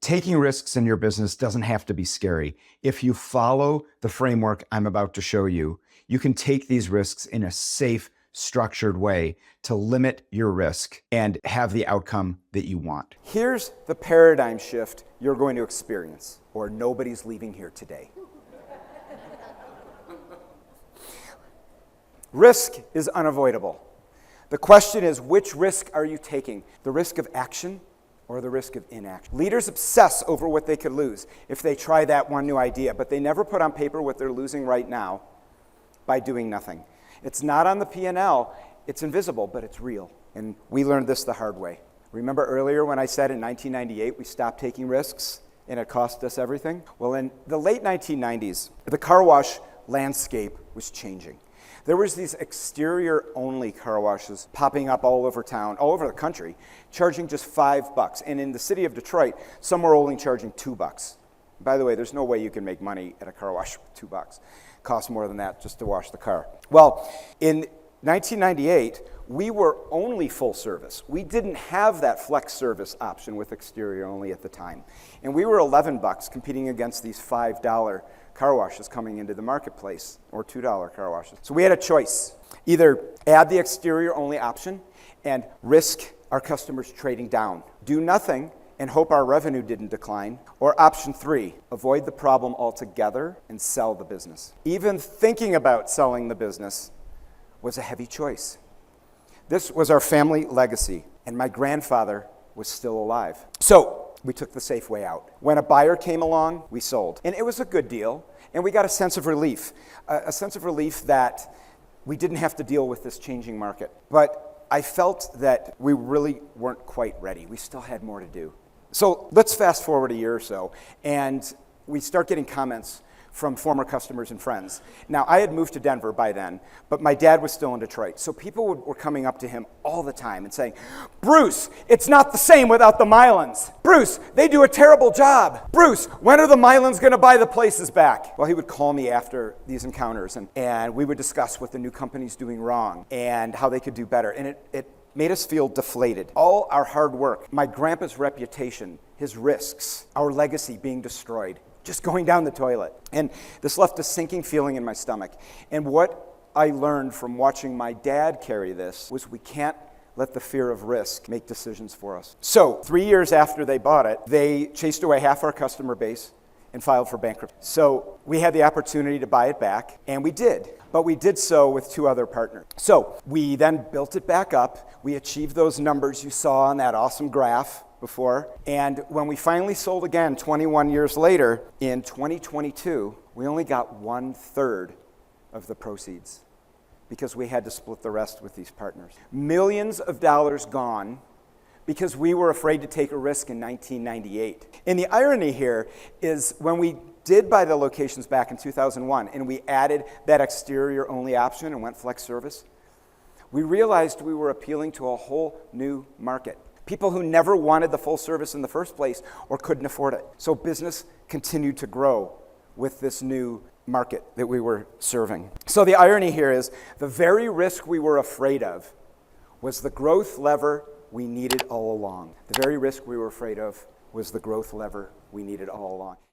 Taking risks in your business doesn't have to be scary. If you follow the framework I'm about to show you, you can take these risks in a safe, structured way to limit your risk and have the outcome that you want. Here's the paradigm shift you're going to experience, or nobody's leaving here today. Risk is unavoidable. The question is, which risk are you taking? The risk of action or the risk of inaction? Leaders obsess over what they could lose if they try that one new idea, but they never put on paper what they're losing right now by doing nothing. It's not on the P&L, it's invisible, but it's real. And we learned this the hard way. Remember earlier when I said in 1998 we stopped taking risks and it cost us everything? Well, in the late 1990s, the car wash landscape was changing. There was these exterior-only car washes popping up all over town, all over the country, charging just $5. And in the city of Detroit, some were only charging $2. By the way, there's no way you can make money at a car wash with $2. It costs more than that just to wash the car. Well, in 1998, we were only full service. We didn't have that flex service option with exterior only at the time. And we were $11 competing against these $5 car washes coming into the marketplace, or $2 car washes. So we had a choice. Either add the exterior only option and risk our customers trading down, do nothing and hope our revenue didn't decline, or option 3, avoid the problem altogether and sell the business. Even thinking about selling the business was a heavy choice. This was our family legacy, and my grandfather was still alive. So we took the safe way out. When a buyer came along, we sold. And it was a good deal, and we got a sense of relief that we didn't have to deal with this changing market. But I felt that we really weren't quite ready. We still had more to do. So let's fast forward a year or so, and we start getting comments from former customers and friends. Now, I had moved to Denver by then, but my dad was still in Detroit. So people were coming up to him all the time and saying, "Bruce, it's not the same without the Milens. Bruce, they do a terrible job. Bruce, when are the Milens going to buy the places back?" Well, he would call me after these encounters, and we would discuss what the new company's doing wrong and how they could do better. And it made us feel deflated. All our hard work, my grandpa's reputation, his risks, our legacy being destroyed, just going down the toilet. And this left a sinking feeling in my stomach. And what I learned from watching my dad carry this was we can't let the fear of risk make decisions for us. So 3 years after they bought it, they chased away half our customer base and filed for bankruptcy. So we had the opportunity to buy it back, and we did. But we did so with 2 other partners. So we then built it back up. We achieved those numbers you saw on that awesome graph before. And when we finally sold again 21 years later, in 2022, we only got 1/3 of the proceeds because we had to split the rest with these partners. Millions of dollars gone because we were afraid to take a risk in 1998. And the irony here is when we did buy the locations back in 2001 and we added that exterior only option and went flex service, we realized we were appealing to a whole new market. People who never wanted the full service in the first place or couldn't afford it. So business continued to grow with this new market that we were serving. So the irony here is the very risk we were afraid of was the growth lever we needed all along. The very risk we were afraid of was the growth lever we needed all along.